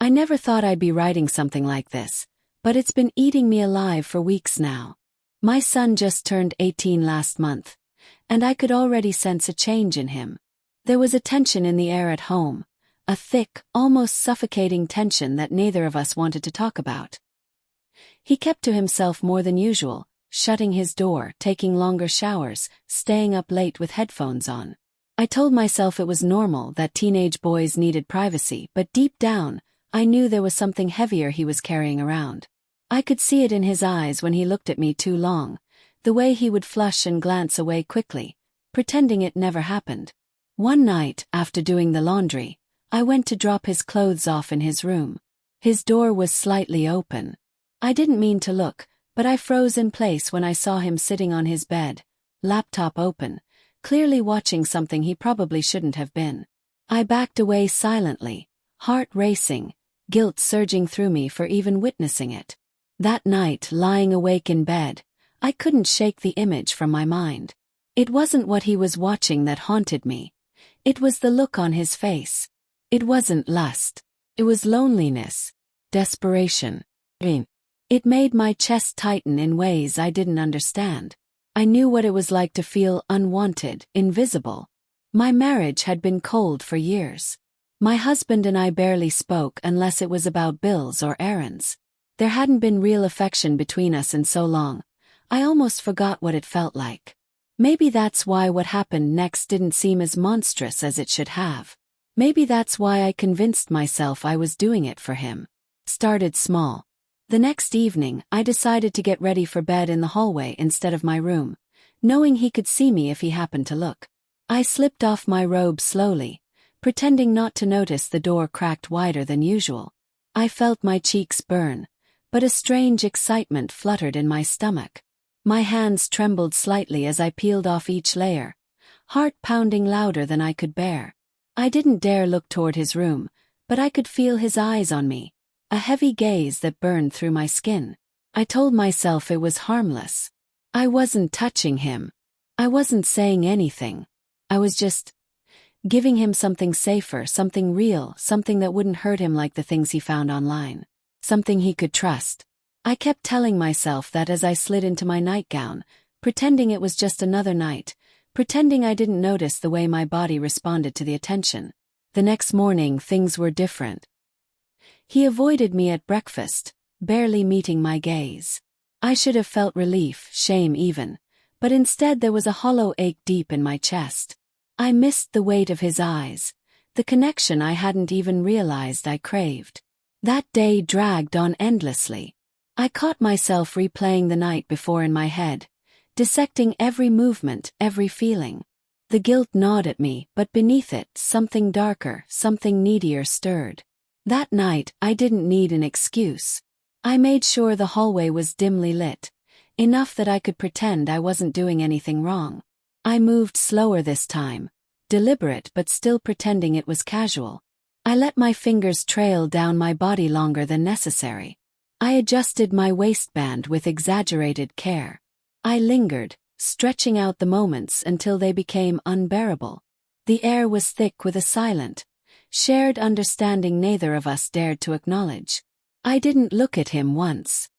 I never thought I'd be writing something like this, but it's been eating me alive for weeks now. My son just turned 18 last month, and I could already sense a change in him. There was a tension in the air at home, a thick, almost suffocating tension that neither of us wanted to talk about. He kept to himself more than usual, shutting his door, taking longer showers, staying up late with headphones on. I told myself it was normal that teenage boys needed privacy, but deep down, I knew there was something heavier he was carrying around. I could see it in his eyes when he looked at me too long, the way he would flush and glance away quickly, pretending it never happened. One night, after doing the laundry, I went to drop his clothes off in his room. His door was slightly open. I didn't mean to look, but I froze in place when I saw him sitting on his bed, laptop open, clearly watching something he probably shouldn't have been. I backed away silently, heart racing, guilt surging through me for even witnessing it. That night, lying awake in bed, I couldn't shake the image from my mind. It wasn't what he was watching that haunted me. It was the look on his face. It wasn't lust. It was loneliness, desperation. It made my chest tighten in ways I didn't understand. I knew what it was like to feel unwanted, invisible. My marriage had been cold for years. My husband and I barely spoke unless it was about bills or errands. There hadn't been real affection between us in so long. I almost forgot what it felt like. Maybe that's why what happened next didn't seem as monstrous as it should have. Maybe that's why I convinced myself I was doing it for him. Started small. The next evening, I decided to get ready for bed in the hallway instead of my room, knowing he could see me if he happened to look. I slipped off my robe slowly, pretending not to notice the door cracked wider than usual. I felt my cheeks burn, but a strange excitement fluttered in my stomach. My hands trembled slightly as I peeled off each layer, heart pounding louder than I could bear. I didn't dare look toward his room, but I could feel his eyes on me, a heavy gaze that burned through my skin. I told myself it was harmless. I wasn't touching him. I wasn't saying anything. I was just giving him something safer, something real, something that wouldn't hurt him like the things he found online. Something he could trust. I kept telling myself that as I slid into my nightgown, pretending it was just another night, pretending I didn't notice the way my body responded to the attention. The next morning, things were different. He avoided me at breakfast, barely meeting my gaze. I should have felt relief, shame even, but instead there was a hollow ache deep in my chest. I missed the weight of his eyes, the connection I hadn't even realized I craved. That day dragged on endlessly. I caught myself replaying the night before in my head, dissecting every movement, every feeling. The guilt gnawed at me, but beneath it, something darker, something needier stirred. That night, I didn't need an excuse. I made sure the hallway was dimly lit, enough that I could pretend I wasn't doing anything wrong. I moved slower this time, deliberate but still pretending it was casual. I let my fingers trail down my body longer than necessary. I adjusted my waistband with exaggerated care. I lingered, stretching out the moments until they became unbearable. The air was thick with a silent, shared understanding neither of us dared to acknowledge. I didn't look at him once.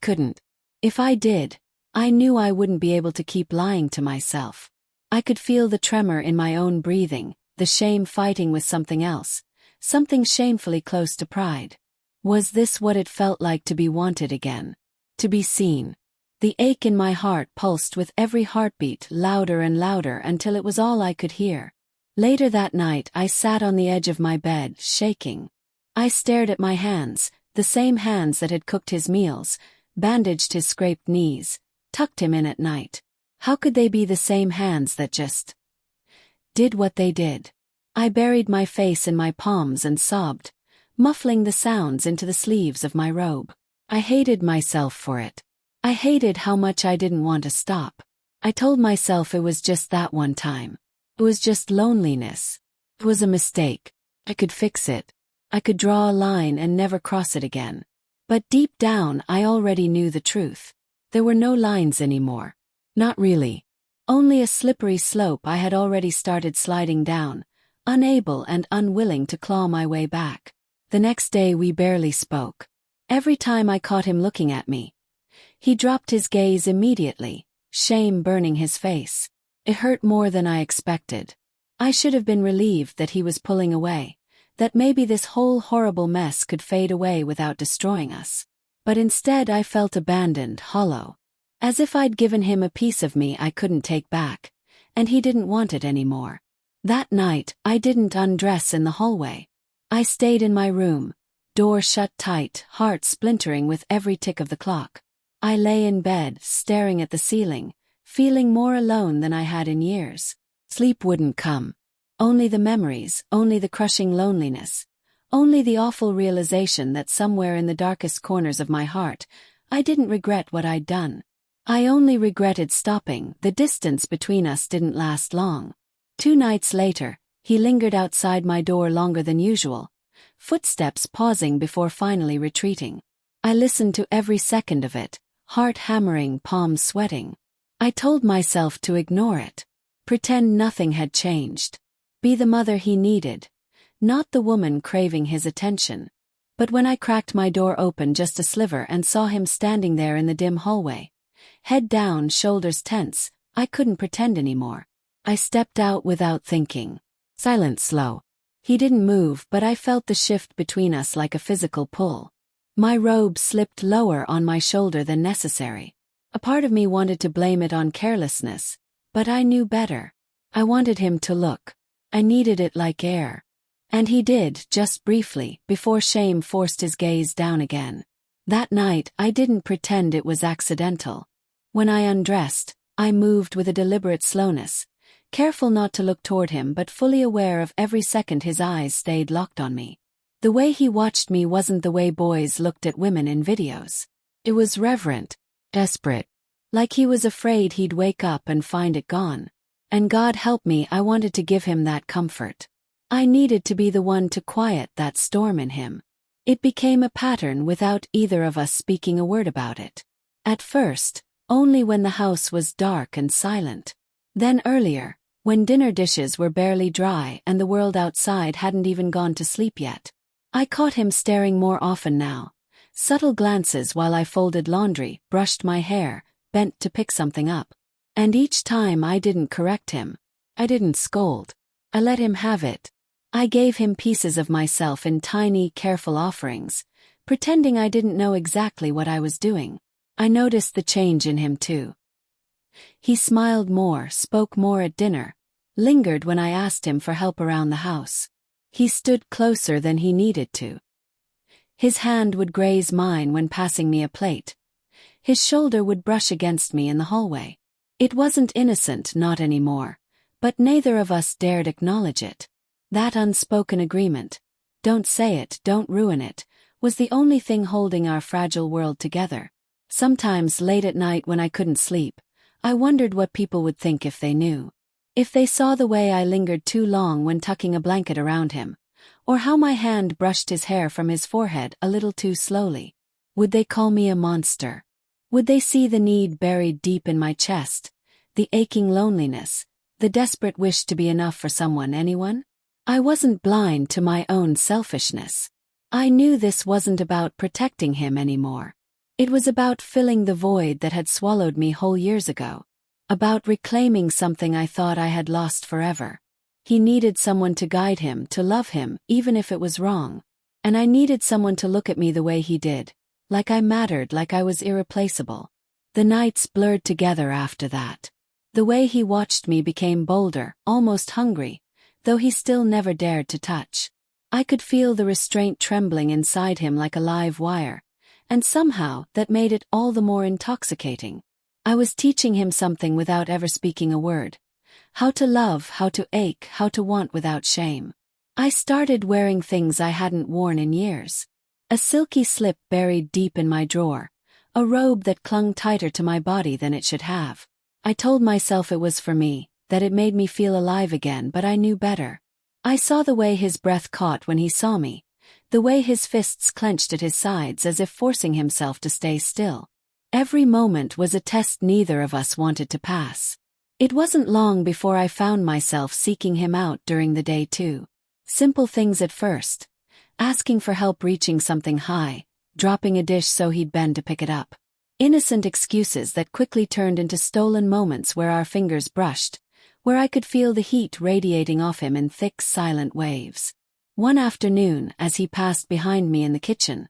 Couldn't. If I did, I knew I wouldn't be able to keep lying to myself. I could feel the tremor in my own breathing, the shame fighting with something else, something shamefully close to pride. Was this what it felt like to be wanted again? To be seen? The ache in my heart pulsed with every heartbeat, louder and louder until it was all I could hear. Later that night I sat on the edge of my bed, shaking. I stared at my hands, the same hands that had cooked his meals, bandaged his scraped knees, tucked him in at night. How could they be the same hands that just did what they did? I buried my face in my palms and sobbed, muffling the sounds into the sleeves of my robe. I hated myself for it. I hated how much I didn't want to stop. I told myself it was just that one time. It was just loneliness. It was a mistake. I could fix it. I could draw a line and never cross it again. But deep down I already knew the truth. There were no lines anymore. Not really. Only a slippery slope I had already started sliding down, unable and unwilling to claw my way back. The next day we barely spoke. Every time I caught him looking at me, he dropped his gaze immediately, shame burning his face. It hurt more than I expected. I should have been relieved that he was pulling away, that maybe this whole horrible mess could fade away without destroying us. But instead I felt abandoned, hollow. As if I'd given him a piece of me I couldn't take back, and he didn't want it anymore. That night, I didn't undress in the hallway. I stayed in my room, door shut tight, heart splintering with every tick of the clock. I lay in bed, staring at the ceiling, feeling more alone than I had in years. Sleep wouldn't come. Only the memories, only the crushing loneliness, only the awful realization that somewhere in the darkest corners of my heart, I didn't regret what I'd done. I only regretted stopping. The distance between us didn't last long. 2 nights later, he lingered outside my door longer than usual, footsteps pausing before finally retreating. I listened to every second of it, heart hammering, palms sweating. I told myself to ignore it. Pretend nothing had changed. Be the mother he needed, not the woman craving his attention. But when I cracked my door open just a sliver and saw him standing there in the dim hallway, head down, shoulders tense, I couldn't pretend anymore. I stepped out without thinking. Silent, slow. He didn't move, but I felt the shift between us like a physical pull. My robe slipped lower on my shoulder than necessary. A part of me wanted to blame it on carelessness, but I knew better. I wanted him to look. I needed it like air. And he did, just briefly, before shame forced his gaze down again. That night, I didn't pretend it was accidental. When I undressed, I moved with a deliberate slowness, careful not to look toward him but fully aware of every second his eyes stayed locked on me. The way he watched me wasn't the way boys looked at women in videos. It was reverent, desperate, like he was afraid he'd wake up and find it gone. And God help me, I wanted to give him that comfort. I needed to be the one to quiet that storm in him. It became a pattern without either of us speaking a word about it. At first, only when the house was dark and silent. Then earlier, when dinner dishes were barely dry and the world outside hadn't even gone to sleep yet. I caught him staring more often now. Subtle glances while I folded laundry, brushed my hair, bent to pick something up. And each time I didn't correct him. I didn't scold. I let him have it. I gave him pieces of myself in tiny, careful offerings, pretending I didn't know exactly what I was doing. I noticed the change in him too. He smiled more, spoke more at dinner, lingered when I asked him for help around the house. He stood closer than he needed to. His hand would graze mine when passing me a plate. His shoulder would brush against me in the hallway. It wasn't innocent, not anymore, but neither of us dared acknowledge it. That unspoken agreement, don't say it, don't ruin it, was the only thing holding our fragile world together. Sometimes late at night when I couldn't sleep, I wondered what people would think if they knew. If they saw the way I lingered too long when tucking a blanket around him, or how my hand brushed his hair from his forehead a little too slowly. Would they call me a monster? Would they see the need buried deep in my chest, the aching loneliness, the desperate wish to be enough for someone, anyone? I wasn't blind to my own selfishness. I knew this wasn't about protecting him anymore. It was about filling the void that had swallowed me whole years ago. About reclaiming something I thought I had lost forever. He needed someone to guide him, to love him, even if it was wrong. And I needed someone to look at me the way he did, like I mattered, like I was irreplaceable. The nights blurred together after that. The way he watched me became bolder, almost hungry, though he still never dared to touch. I could feel the restraint trembling inside him like a live wire, and somehow that made it all the more intoxicating. I was teaching him something without ever speaking a word. How to love, how to ache, how to want without shame. I started wearing things I hadn't worn in years. A silky slip buried deep in my drawer, a robe that clung tighter to my body than it should have. I told myself it was for me, that it made me feel alive again, but I knew better. I saw the way his breath caught when he saw me, the way his fists clenched at his sides as if forcing himself to stay still. Every moment was a test neither of us wanted to pass. It wasn't long before I found myself seeking him out during the day too. Simple things at first. asking for help reaching something high, dropping a dish so he'd bend to pick it up. Innocent excuses that quickly turned into stolen moments where our fingers brushed, where I could feel the heat radiating off him in thick, silent waves. One afternoon, as he passed behind me in the kitchen,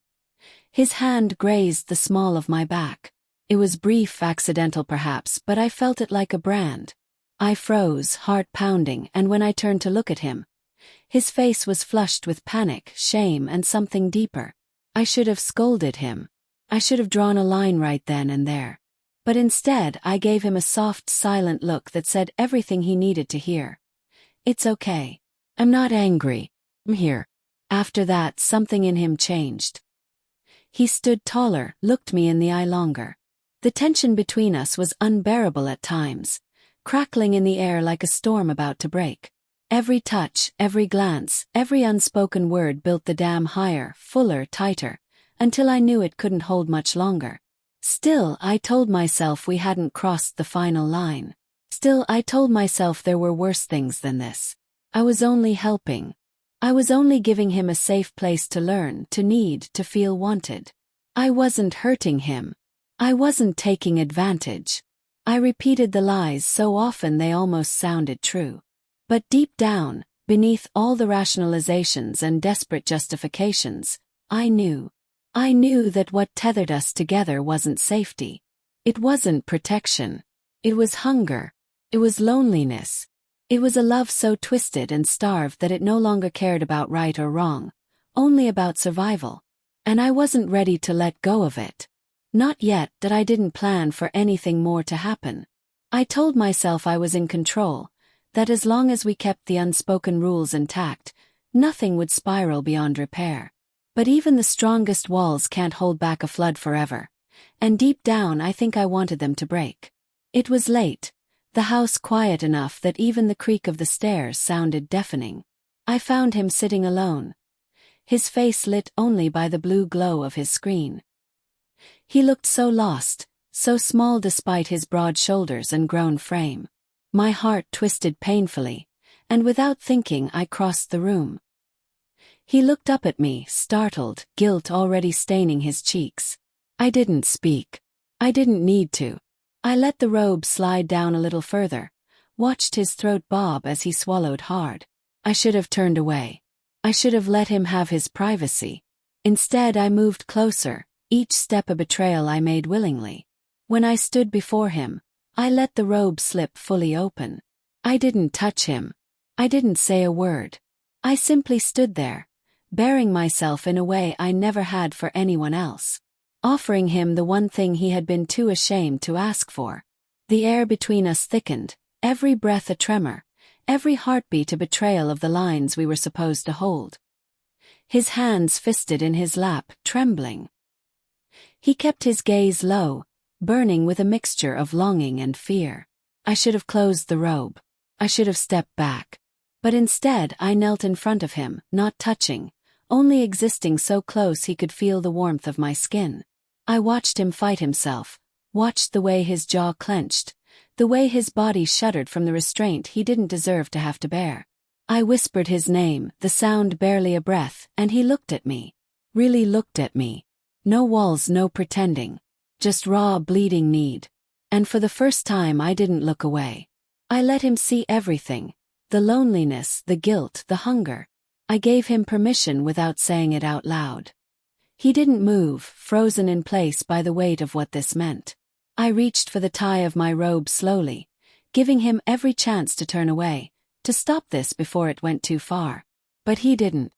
his hand grazed the small of my back. It was brief, accidental perhaps, but I felt it like a brand. I froze, heart pounding, and when I turned to look at him, his face was flushed with panic, shame, and something deeper. I should have scolded him. I should have drawn a line right then and there. But instead, I gave him a soft, silent look that said everything he needed to hear. It's okay. I'm not angry. I'm here. After that, something in him changed. He stood taller, looked me in the eye longer. The tension between us was unbearable at times, crackling in the air like a storm about to break. Every touch, every glance, every unspoken word built the dam higher, fuller, tighter, until I knew it couldn't hold much longer. Still, I told myself we hadn't crossed the final line. Still, I told myself there were worse things than this. I was only helping. I was only giving him a safe place to learn, to need, to feel wanted. I wasn't hurting him. I wasn't taking advantage. I repeated the lies so often they almost sounded true. But deep down, beneath all the rationalizations and desperate justifications, I knew. I knew that what tethered us together wasn't safety. It wasn't protection. It was hunger. It was loneliness. It was a love so twisted and starved that it no longer cared about right or wrong, only about survival. And I wasn't ready to let go of it. Not yet, that I didn't plan for anything more to happen. I told myself I was in control, that as long as we kept the unspoken rules intact, nothing would spiral beyond repair. But even the strongest walls can't hold back a flood forever, and deep down I think I wanted them to break. It was late, the house quiet enough that even the creak of the stairs sounded deafening. I found him sitting alone, his face lit only by the blue glow of his screen. He looked so lost, so small despite his broad shoulders and grown frame. My heart twisted painfully, and without thinking I crossed the room. He looked up at me, startled, guilt already staining his cheeks. I didn't speak. I didn't need to. I let the robe slide down a little further, watched his throat bob as he swallowed hard. I should have turned away. I should have let him have his privacy. Instead, I moved closer, each step a betrayal I made willingly. When I stood before him, I let the robe slip fully open. I didn't touch him. I didn't say a word. I simply stood there, bearing myself in a way I never had for anyone else, offering him the one thing he had been too ashamed to ask for. The air between us thickened, every breath a tremor, every heartbeat a betrayal of the lines we were supposed to hold. His hands fisted in his lap, trembling. He kept his gaze low, burning with a mixture of longing and fear. I should have closed the robe. I should have stepped back. But instead I knelt in front of him, not touching, only existing so close he could feel the warmth of my skin. I watched him fight himself, watched the way his jaw clenched, the way his body shuddered from the restraint he didn't deserve to have to bear. I whispered his name, the sound barely a breath, and he looked at me. Really looked at me. No walls, no pretending. Just raw, bleeding need. And for the first time I didn't look away. I let him see everything. The loneliness, the guilt, the hunger. I gave him permission without saying it out loud. He didn't move, frozen in place by the weight of what this meant. I reached for the tie of my robe slowly, giving him every chance to turn away, to stop this before it went too far. But he didn't.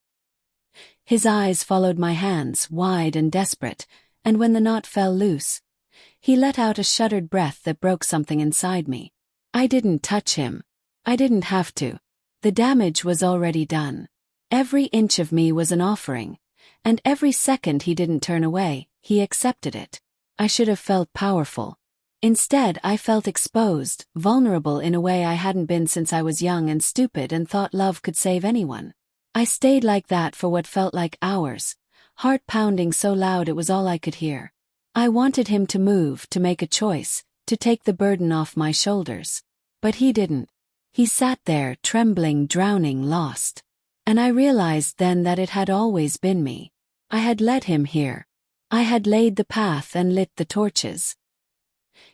His eyes followed my hands, wide and desperate, and when the knot fell loose, he let out a shuddered breath that broke something inside me. I didn't touch him. I didn't have to. The damage was already done. Every inch of me was an offering, and every second he didn't turn away, he accepted it. I should have felt powerful. Instead, I felt exposed, vulnerable in a way I hadn't been since I was young and stupid and thought love could save anyone. I stayed like that for what felt like hours, heart pounding so loud it was all I could hear. I wanted him to move, to make a choice, to take the burden off my shoulders. But he didn't. He sat there, trembling, drowning, lost. And I realized then that it had always been me. I had led him here. I had laid the path and lit the torches.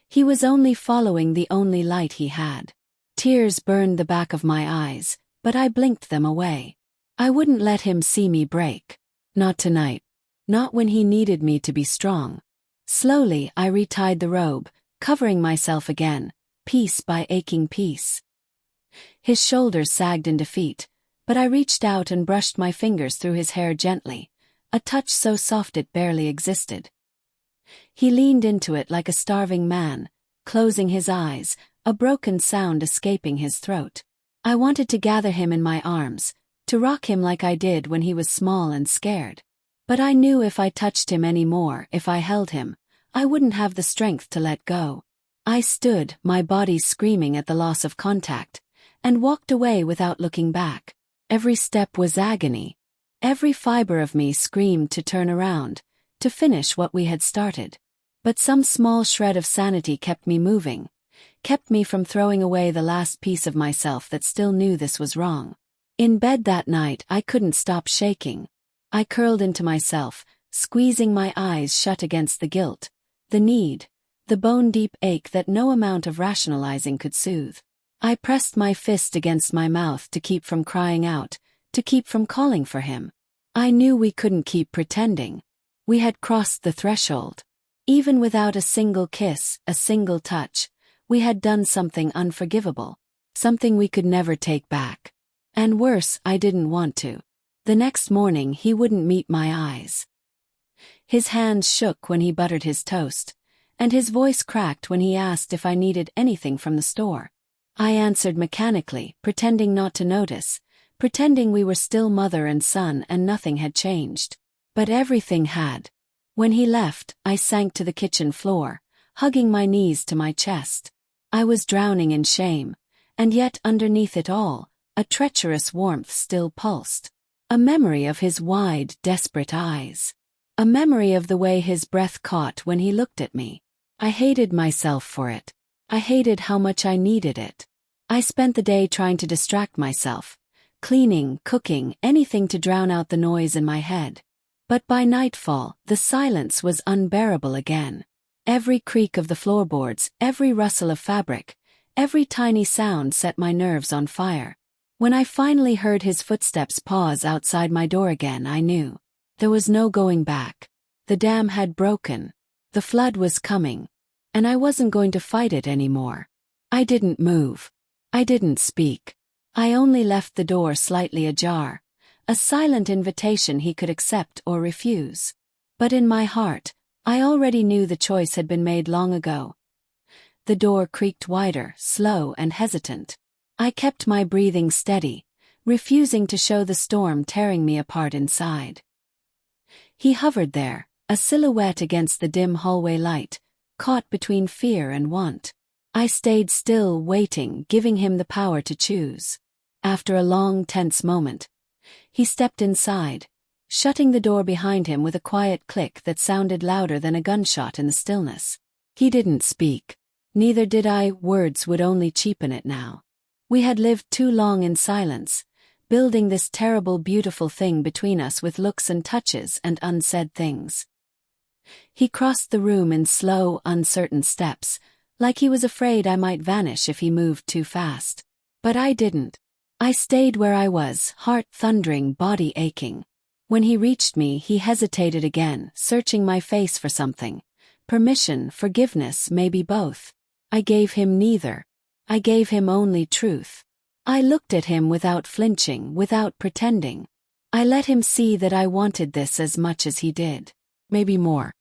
He was only following the only light he had. Tears burned the back of my eyes, but I blinked them away. I wouldn't let him see me break. Not tonight. Not when he needed me to be strong. Slowly, I retied the robe, covering myself again, piece by aching piece. His shoulders sagged in defeat, but I reached out and brushed my fingers through his hair gently, a touch so soft it barely existed. He leaned into it like a starving man, closing his eyes, a broken sound escaping his throat. I wanted to gather him in my arms, to rock him like I did when he was small and scared. But I knew if I touched him any more, if I held him, I wouldn't have the strength to let go. I stood, my body screaming at the loss of contact, and walked away without looking back. Every step was agony. Every fiber of me screamed to turn around, to finish what we had started. But some small shred of sanity kept me moving, kept me from throwing away the last piece of myself that still knew this was wrong. In bed that night, I couldn't stop shaking. I curled into myself, squeezing my eyes shut against the guilt, the need, the bone-deep ache that no amount of rationalizing could soothe. I pressed my fist against my mouth to keep from crying out, to keep from calling for him. I knew we couldn't keep pretending. We had crossed the threshold. Even without a single kiss, a single touch, we had done something unforgivable, something we could never take back. And worse, I didn't want to. The next morning he wouldn't meet my eyes. His hands shook when he buttered his toast, and his voice cracked when he asked if I needed anything from the store. I answered mechanically, pretending not to notice, pretending we were still mother and son and nothing had changed. But everything had. When he left, I sank to the kitchen floor, hugging my knees to my chest. I was drowning in shame, and yet underneath it all, a treacherous warmth still pulsed. A memory of his wide, desperate eyes. A memory of the way his breath caught when he looked at me. I hated myself for it. I hated how much I needed it. I spent the day trying to distract myself, cleaning, cooking, anything to drown out the noise in my head. But by nightfall, the silence was unbearable again. Every creak of the floorboards, every rustle of fabric, every tiny sound set my nerves on fire. When I finally heard his footsteps pause outside my door again, I knew. There was no going back. The dam had broken. The flood was coming. And I wasn't going to fight it anymore. I didn't move. I didn't speak. I only left the door slightly ajar, a silent invitation he could accept or refuse. But in my heart, I already knew the choice had been made long ago. The door creaked wider, slow and hesitant. I kept my breathing steady, refusing to show the storm tearing me apart inside. He hovered there, a silhouette against the dim hallway light, caught between fear and want. I stayed still, waiting, giving him the power to choose. After a long, tense moment, he stepped inside, shutting the door behind him with a quiet click that sounded louder than a gunshot in the stillness. He didn't speak. Neither did I. Words would only cheapen it now. We had lived too long in silence, building this terrible, beautiful thing between us with looks and touches and unsaid things. He crossed the room in slow, uncertain steps, like he was afraid I might vanish if he moved too fast. But I didn't. I stayed where I was, heart thundering, body aching. When he reached me, he hesitated again, searching my face for something. Permission, forgiveness, maybe both. I gave him neither. I gave him only truth. I looked at him without flinching, without pretending. I let him see that I wanted this as much as he did. Maybe more.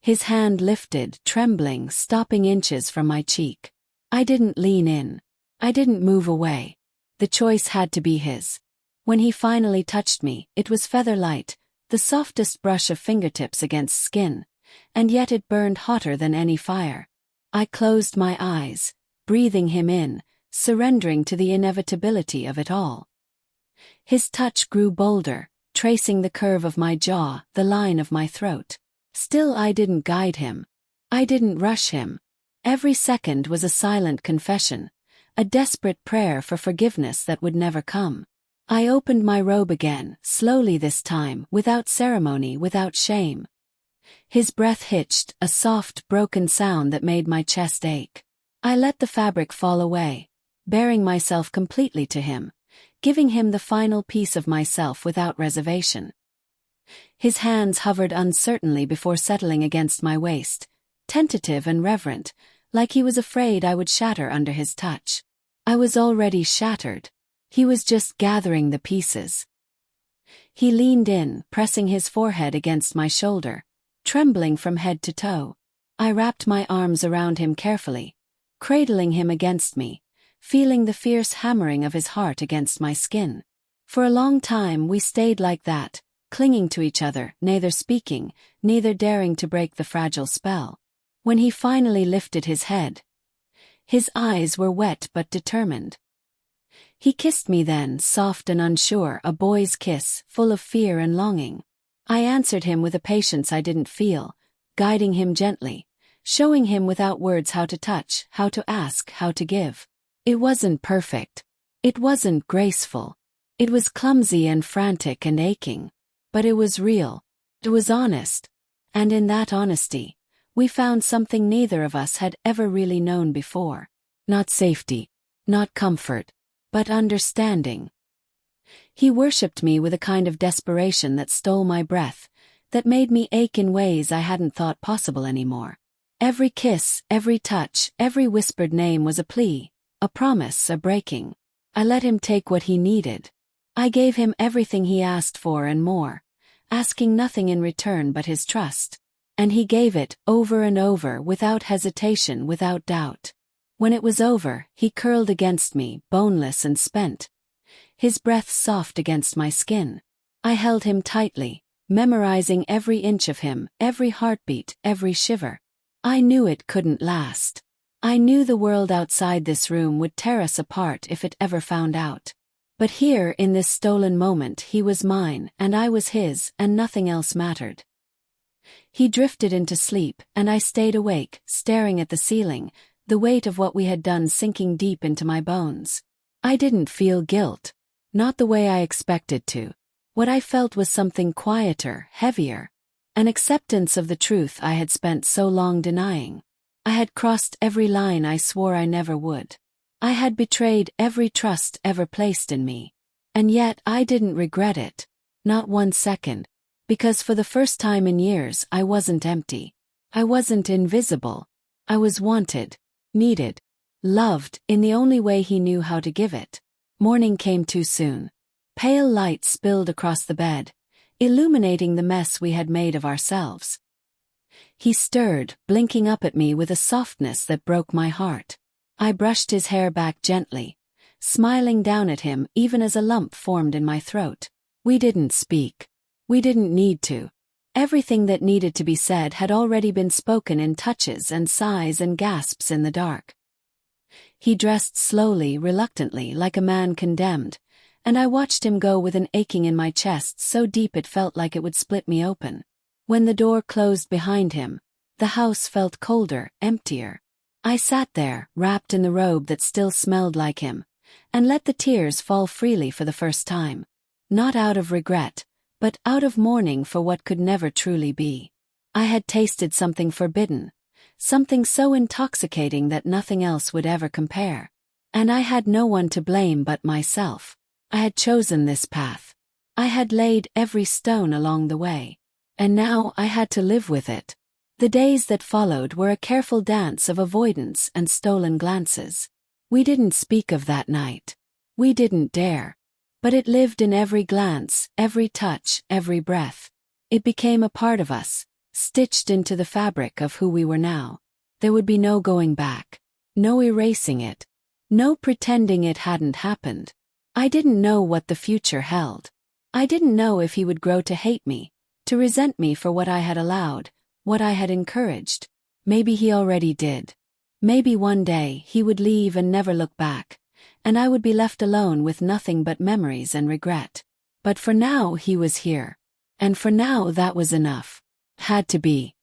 His hand lifted, trembling, stopping inches from my cheek. I didn't lean in. I didn't move away. The choice had to be his. When he finally touched me, it was feather-light, the softest brush of fingertips against skin, and yet it burned hotter than any fire. I closed my eyes, breathing him in, surrendering to the inevitability of it all. His touch grew bolder, tracing the curve of my jaw, the line of my throat. Still, I didn't guide him. I didn't rush him. Every second was a silent confession, a desperate prayer for forgiveness that would never come. I opened my robe again, slowly this time, without ceremony, without shame. His breath hitched, a soft, broken sound that made my chest ache. I let the fabric fall away, baring myself completely to him, giving him the final piece of myself without reservation. His hands hovered uncertainly before settling against my waist, tentative and reverent, like he was afraid I would shatter under his touch. I was already shattered. He was just gathering the pieces. He leaned in, pressing his forehead against my shoulder, trembling from head to toe. I wrapped my arms around him carefully, cradling him against me, feeling the fierce hammering of his heart against my skin. For a long time we stayed like that, clinging to each other, neither speaking, neither daring to break the fragile spell. When he finally lifted his head, his eyes were wet but determined. He kissed me then, soft and unsure, a boy's kiss, full of fear and longing. I answered him with a patience I didn't feel, guiding him gently, showing him without words how to touch, how to ask, how to give. It wasn't perfect. It wasn't graceful. It was clumsy and frantic and aching. But it was real. It was honest. And in that honesty, we found something neither of us had ever really known before. Not safety, not comfort, but understanding. He worshipped me with a kind of desperation that stole my breath, that made me ache in ways I hadn't thought possible anymore. Every kiss, every touch, every whispered name was a plea, a promise, a breaking. I let him take what he needed. I gave him everything he asked for and more, asking nothing in return but his trust. And he gave it, over and over, without hesitation, without doubt. When it was over, he curled against me, boneless and spent, his breath soft against my skin. I held him tightly, memorizing every inch of him, every heartbeat, every shiver. I knew it couldn't last. I knew the world outside this room would tear us apart if it ever found out. But here, in this stolen moment, he was mine, and I was his, and nothing else mattered. He drifted into sleep, and I stayed awake, staring at the ceiling, the weight of what we had done sinking deep into my bones. I didn't feel guilt. Not the way I expected to. What I felt was something quieter, heavier. An acceptance of the truth I had spent so long denying. I had crossed every line I swore I never would. I had betrayed every trust ever placed in me. And yet I didn't regret it. Not 1 second. Because for the first time in years I wasn't empty. I wasn't invisible. I was wanted, needed, loved, in the only way he knew how to give it. Morning came too soon. Pale light spilled across the bed, illuminating the mess we had made of ourselves. He stirred, blinking up at me with a softness that broke my heart. I brushed his hair back gently, smiling down at him even as a lump formed in my throat. We didn't speak. We didn't need to. Everything that needed to be said had already been spoken in touches and sighs and gasps in the dark. He dressed slowly, reluctantly, like a man condemned, and I watched him go with an aching in my chest so deep it felt like it would split me open. When the door closed behind him, the house felt colder, emptier. I sat there, wrapped in the robe that still smelled like him, and let the tears fall freely for the first time. Not out of regret, but out of mourning for what could never truly be. I had tasted something forbidden, something so intoxicating that nothing else would ever compare. And I had no one to blame but myself. I had chosen this path. I had laid every stone along the way. And now I had to live with it. The days that followed were a careful dance of avoidance and stolen glances. We didn't speak of that night. We didn't dare. But it lived in every glance, every touch, every breath. It became a part of us, stitched into the fabric of who we were now. There would be no going back. No erasing it. No pretending it hadn't happened. I didn't know what the future held. I didn't know if he would grow to hate me, to resent me for what I had allowed, what I had encouraged. Maybe he already did. Maybe one day he would leave and never look back, and I would be left alone with nothing but memories and regret. But for now he was here. And for now that was enough. Had to be.